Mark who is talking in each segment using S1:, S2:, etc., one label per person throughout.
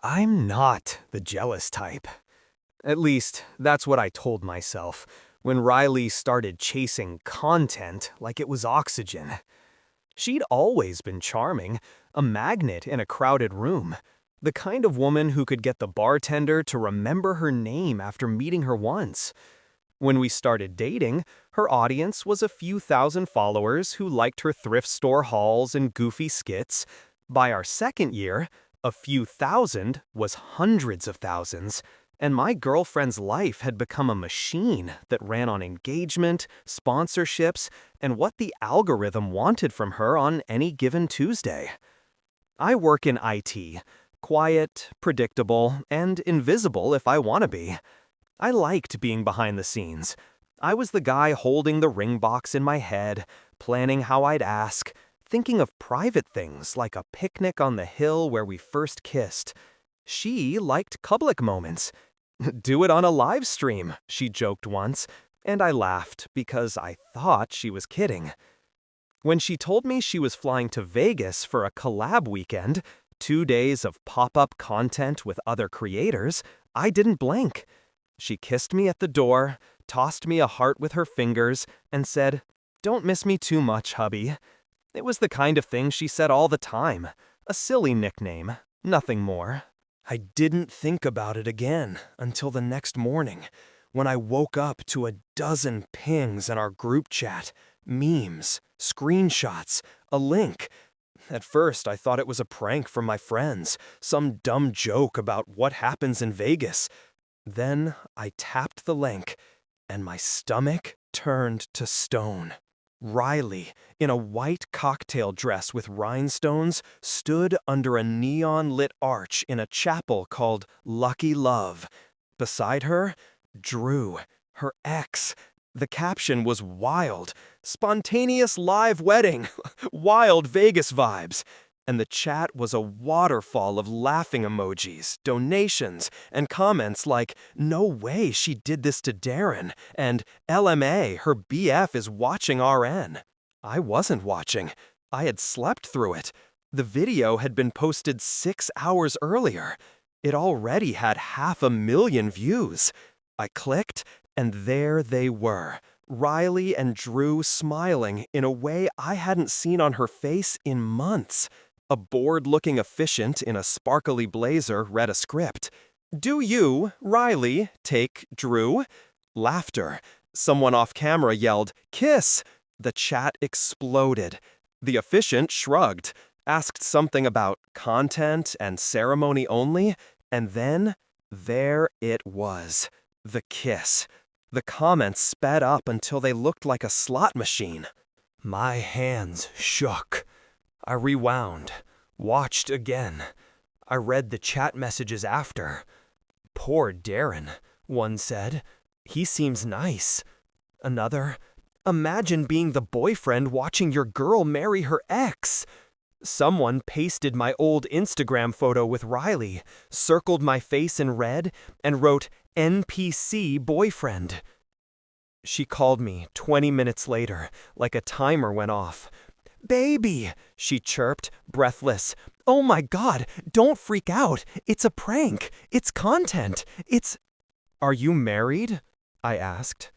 S1: I'm not the jealous type. At least, that's what I told myself when Riley started chasing content like it was oxygen. She'd always been charming, a magnet in a crowded room, the kind of woman who could get the bartender to remember her name after meeting her once. When we started dating, her audience was a few thousand followers who liked her thrift store hauls and goofy skits. By our second year, a few thousand was hundreds of thousands, and my girlfriend's life had become a machine that ran on engagement, sponsorships, and what the algorithm wanted from her on any given Tuesday. I work in IT, quiet, predictable, and invisible if I want to be. I liked being behind the scenes. I was the guy holding the ring box in my head, planning how I'd ask, thinking of private things like a picnic on the hill where we first kissed. She liked public moments. Do it on a live stream, she joked once, and I laughed because I thought she was kidding. When she told me she was flying to Vegas for a collab weekend, 2 days of pop-up content with other creators, I didn't blink. She kissed me at the door, tossed me a heart with her fingers, and said, "Don't miss me too much, hubby." It was the kind of thing she said all the time. A silly nickname, nothing more. I didn't think about it again until the next morning, when I woke up to a dozen pings in our group chat, memes, screenshots, a link. At first, I thought it was a prank from my friends, some dumb joke about what happens in Vegas. Then I tapped the link, and my stomach turned to stone. Riley, in a white cocktail dress with rhinestones, stood under a neon-lit arch in a chapel called Lucky Love. Beside her, Drew, her ex. The caption was wild. Spontaneous live wedding. Wild Vegas vibes. And the chat was a waterfall of laughing emojis, donations, and comments like, "No way she did this to Darren," and "LMA, her BF is watching RN." I wasn't watching. I had slept through it. The video had been posted 6 hours earlier. It already had 500,000 views. I clicked, and there they were, Riley and Drew smiling in a way I hadn't seen on her face in months. A bored-looking efficient in a sparkly blazer read a script. "Do you, Riley, take Drew?" Laughter. Someone off camera yelled, "Kiss!" The chat exploded. The officiant shrugged, asked something about content and ceremony only, and then there it was, the kiss. The comments sped up until they looked like a slot machine. My hands shook. I rewound, watched again. I read the chat messages after. "Poor Darren," one said. "He seems nice." Another, "Imagine being the boyfriend watching your girl marry her ex." Someone pasted my old Instagram photo with Riley, circled my face in red, and wrote "NPC boyfriend." She called me 20 minutes later, like a timer went off. "Baby," she chirped, breathless. "Oh my God, don't freak out. It's a prank. It's content. It's—" "Are you married?" I asked.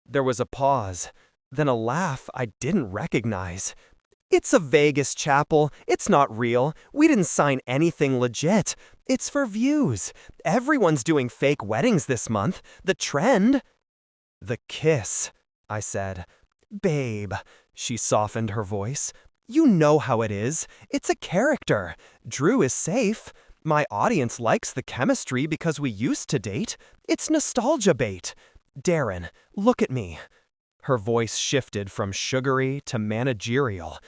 S1: There was a pause, then a laugh I didn't recognize. "It's a Vegas chapel. It's not real. We didn't sign anything legit. It's for views. Everyone's doing fake weddings this month. The trend." "The kiss," I said. "Babe," she softened her voice. "You know how it is. It's a character. Drew is safe. My audience likes the chemistry because we used to date. It's nostalgia bait. Darren, look at me." Her voice shifted from sugary to managerial.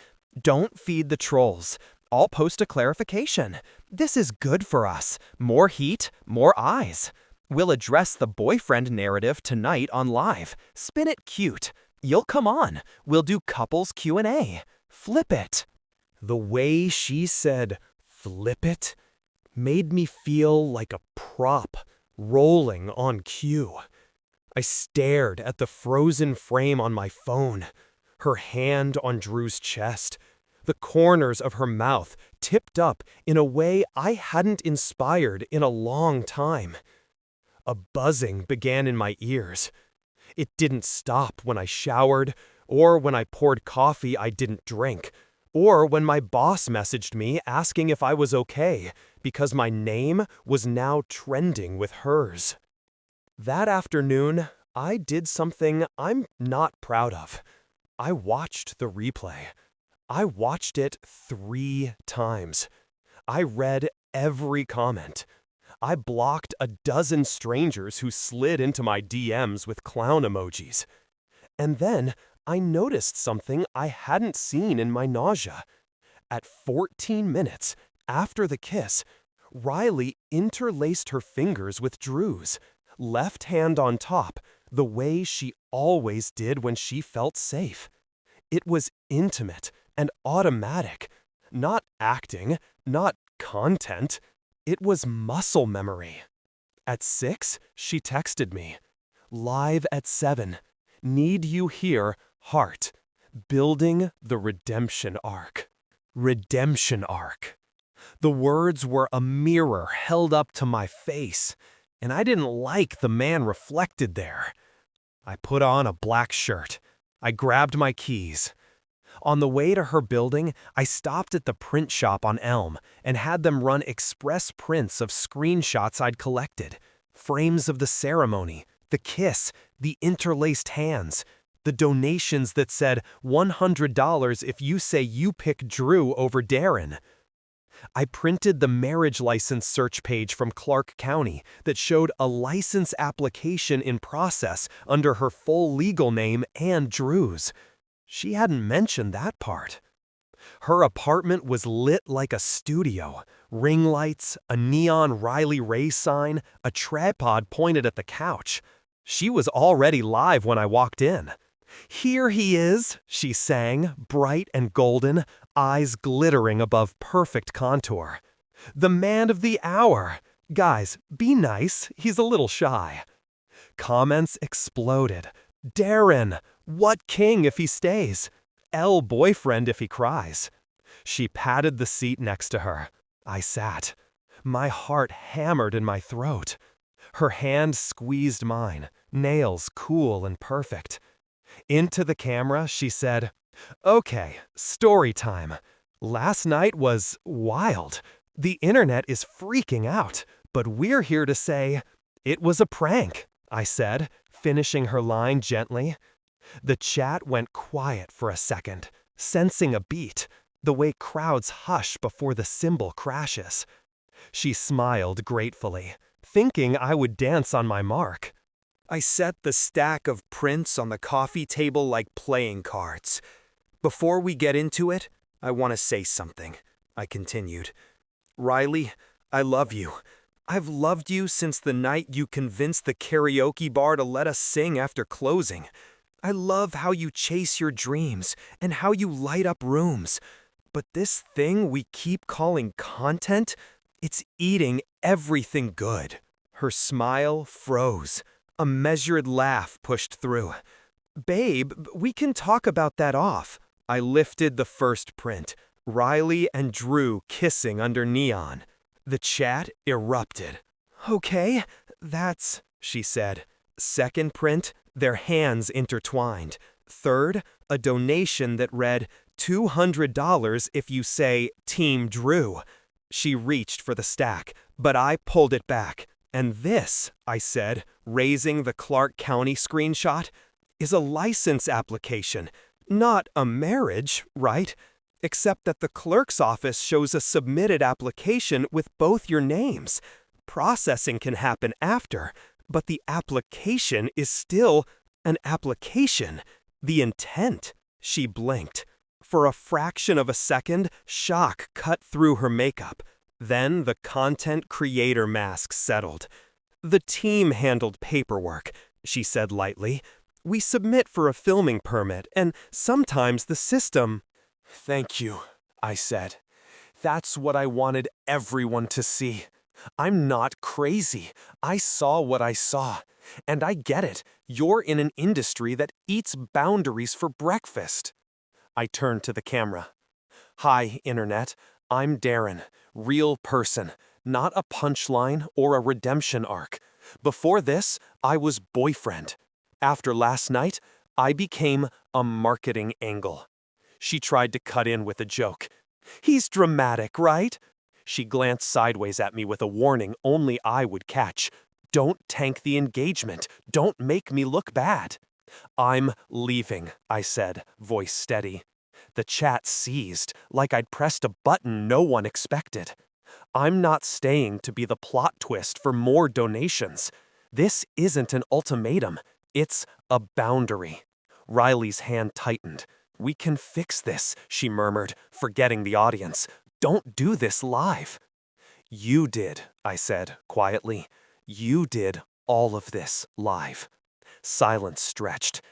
S1: "Don't feed the trolls. I'll post a clarification. This is good for us. More heat, more eyes. We'll address the boyfriend narrative tonight on live. Spin it cute. You'll come on. We'll do couples Q&A. Flip it." The way she said, "flip it," made me feel like a prop rolling on cue. I stared at the frozen frame on my phone, her hand on Drew's chest. the corners of her mouth tipped up in a way I hadn't inspired in a long time. A buzzing began in my ears. It didn't stop when I showered, or when I poured coffee I didn't drink, or when my boss messaged me asking if I was okay, because my name was now trending with hers. That afternoon, I did something I'm not proud of. I watched the replay. I watched it 3 times. I read every comment. I blocked a dozen strangers who slid into my DMs with clown emojis. And then I noticed something I hadn't seen in my nausea. At 14 minutes after the kiss, Riley interlaced her fingers with Drew's, left hand on top, the way she always did when she felt safe. It was intimate and automatic, not acting, not content. It was muscle memory. At 6, she texted me. Live at 7. Need you here, heart. Building the redemption arc. Redemption arc. The words were a mirror held up to my face, and I didn't like the man reflected there. I put on a black shirt. I grabbed my keys. On the way to her building, I stopped at the print shop on Elm and had them run express prints of screenshots I'd collected, frames of the ceremony, the kiss, the interlaced hands, the donations that said $100 if you say you pick Drew over Darren. I printed the marriage license search page from Clark County that showed a license application in process under her full legal name and Drew's. She hadn't mentioned that part. Her apartment was lit like a studio. Ring lights, a neon Riley Ray sign, a tripod pointed at the couch. She was already live when I walked in. "Here he is," she sang, bright and golden, eyes glittering above perfect contour. "The man of the hour. Guys, be nice, he's a little shy." Comments exploded. "Darren, what king if he stays? L boyfriend if he cries." She patted the seat next to her. I sat. My heart hammered in my throat. Her hand squeezed mine, nails cool and perfect. Into the camera, she said, "Okay, story time. Last night was wild. The internet is freaking out, but we're here to say it was a prank," I said, finishing her line gently. The chat went quiet for a second, sensing a beat, the way crowds hush before the cymbal crashes. She smiled gratefully, thinking I would dance on my mark. I set the stack of prints on the coffee table like playing cards. "Before we get into it, I want to say something," I continued. "Riley, I love you. I've loved you since the night you convinced the karaoke bar to let us sing after closing. I love how you chase your dreams and how you light up rooms. But this thing we keep calling content, it's eating everything good." Her smile froze. A measured laugh pushed through. "Babe, we can talk about that off." I lifted the first print, Riley and Drew kissing under neon. The chat erupted. "Okay, that's," she said. Second print, their hands intertwined. Third, a donation that read, $200 if you say Team Drew. She reached for the stack, but I pulled it back. "And this," I said, raising the Clark County screenshot, "is a license application, not a marriage, right? Except that the clerk's office shows a submitted application with both your names. Processing can happen after, but the application is still an application. The intent." She blinked. For a fraction of a second, shock cut through her makeup. Then the content creator mask settled. "The team handled paperwork," she said lightly. "We submit for a filming permit, and sometimes the system—" "Thank you," I said. "That's what I wanted everyone to see. I'm not crazy. I saw what I saw. And I get it. You're in an industry that eats boundaries for breakfast." I turned to the camera.
S2: Hi, Internet. I'm Darren. Real person. Not a punchline or a redemption arc. Before this, I was boyfriend. After last night, I became a marketing angle. She tried to cut in with a joke. He's dramatic, right? She glanced sideways at me with a warning only I would catch. Don't tank the engagement. Don't make me look bad. I'm leaving, I said, voice steady. The chat seized, like I'd pressed a button no one expected. I'm not staying to be the plot twist for more donations. This isn't an ultimatum. It's a boundary. Riley's hand tightened. We can fix this, she murmured, forgetting the audience. Don't do this live. You did, I said, quietly. You did all of this live. Silence stretched.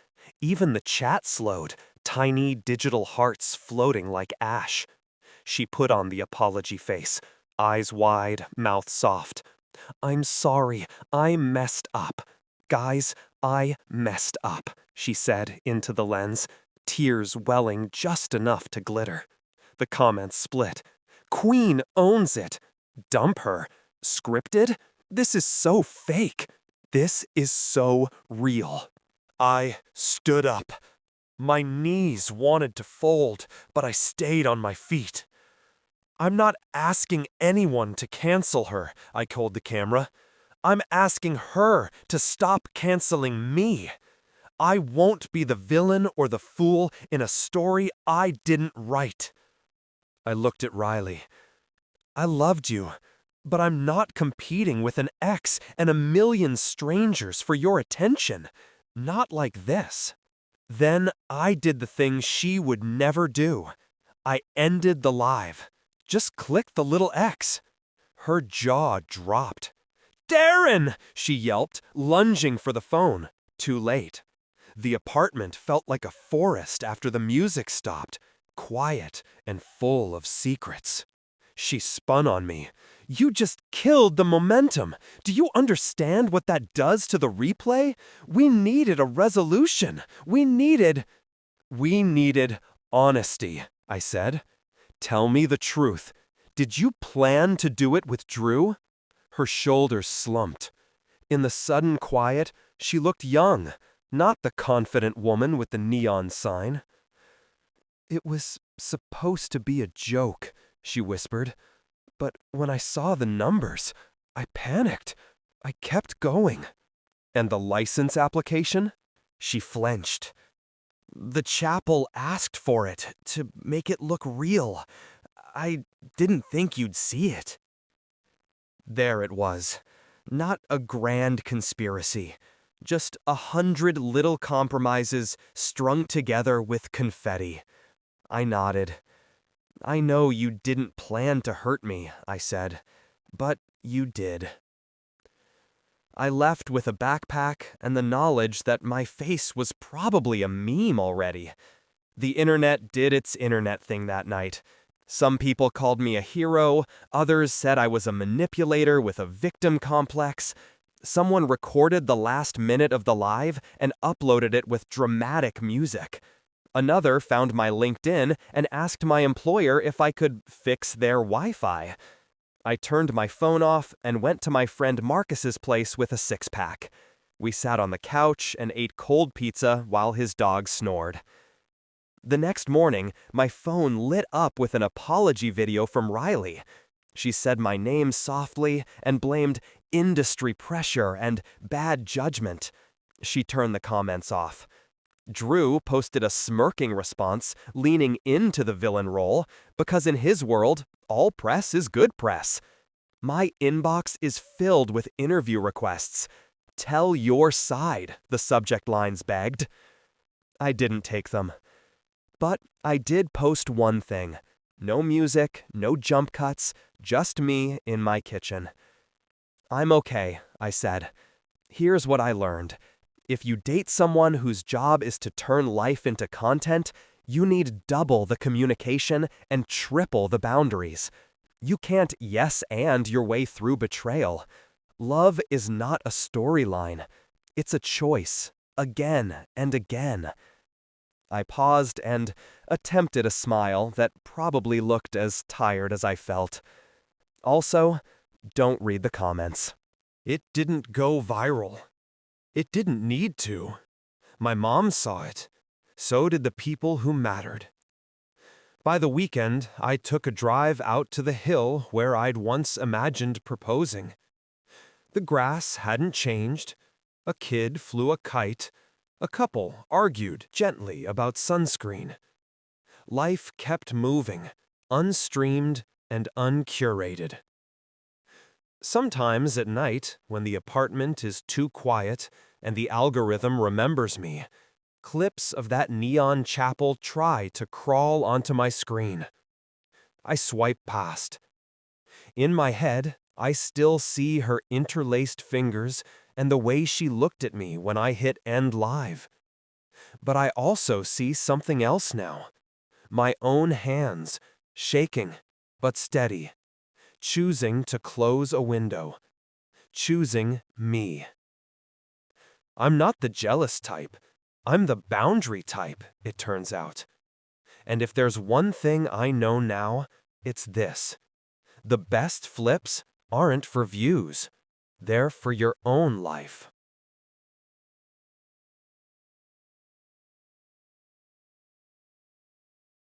S2: Even the chat slowed, tiny digital hearts floating like ash. She put on the apology face, eyes wide, mouth soft. I'm sorry, I messed up. Guys, I messed up, she said into the lens, tears welling just enough to glitter. The comments split. Queen owns it. Dump her. Scripted? This is so fake. This is so real. I stood up. My knees wanted to fold, but I stayed on my feet. I'm not asking anyone to cancel her, I told the camera. I'm asking her to stop canceling me. I won't be the villain or the fool in a story I didn't write. I looked at Riley. I loved you, but I'm not competing with an ex and a million strangers for your attention. Not like this. Then I did the thing she would never do. I ended the live. Just click the little X. Her jaw dropped. Darren! She yelped, lunging for the phone. Too late. The apartment felt like a forest after the music stopped, quiet and full of secrets. She spun on me. You just killed the momentum. Do you understand what that does to the replay? We needed a resolution. We needed honesty, I said. Tell me the truth. Did you plan to do it with Drew? Her shoulders slumped. In the sudden quiet, she looked young, not the confident woman with the neon sign. It was supposed to be a joke, she whispered. But when I saw the numbers, I panicked. I kept going. And the license application? She flinched. The chapel asked for it to make it look real. I didn't think you'd see it. There it was. Not a grand conspiracy. Just 100 little compromises strung together with confetti. I nodded. I know you didn't plan to hurt me, I said, but you did. I left with a backpack and the knowledge that my face was probably a meme already. The internet did its internet thing that night. Some people called me a hero, others said I was a manipulator with a victim complex. Someone recorded the last minute of the live and uploaded it with dramatic music. Another found my LinkedIn and asked my employer if I could fix their Wi-Fi. I turned my phone off and went to my friend Marcus's place with a six-pack. We sat on the couch and ate cold pizza while his dog snored. The next morning, my phone lit up with an apology video from Riley. She said my name softly and blamed industry pressure and bad judgment. She turned the comments off. Drew posted a smirking response, leaning into the villain role, because in his world, all press is good press. My inbox is filled with interview requests. Tell your side, the subject lines begged. I didn't take them. But I did post one thing. No music, no jump cuts, just me in my kitchen. I'm okay, I said. Here's what I learned. If you date someone whose job is to turn life into content, you need double the communication and triple the boundaries. You can't yes and your way through betrayal. Love is not a storyline. It's a choice, again and again.
S1: I paused and attempted a smile that probably looked as tired as I felt. Also, don't read the comments. It didn't go viral. It didn't need to. My mom saw it. So did the people who mattered. By the weekend, I took a drive out to the hill where I'd once imagined proposing. The grass hadn't changed. A kid flew a kite. A couple argued gently about sunscreen. Life kept moving, unstreamed and uncurated. Sometimes at night, when the apartment is too quiet and the algorithm remembers me, clips of that neon chapel try to crawl onto my screen. I swipe past. In my head, I still see her interlaced fingers and the way she looked at me when I hit end live. But I also see something else now. My own hands, shaking but steady, choosing to close a window, choosing me. I'm not the jealous type. I'm the boundary type, it turns out. And if there's one thing I know now, it's this. The best flips aren't for views. They're for your own life.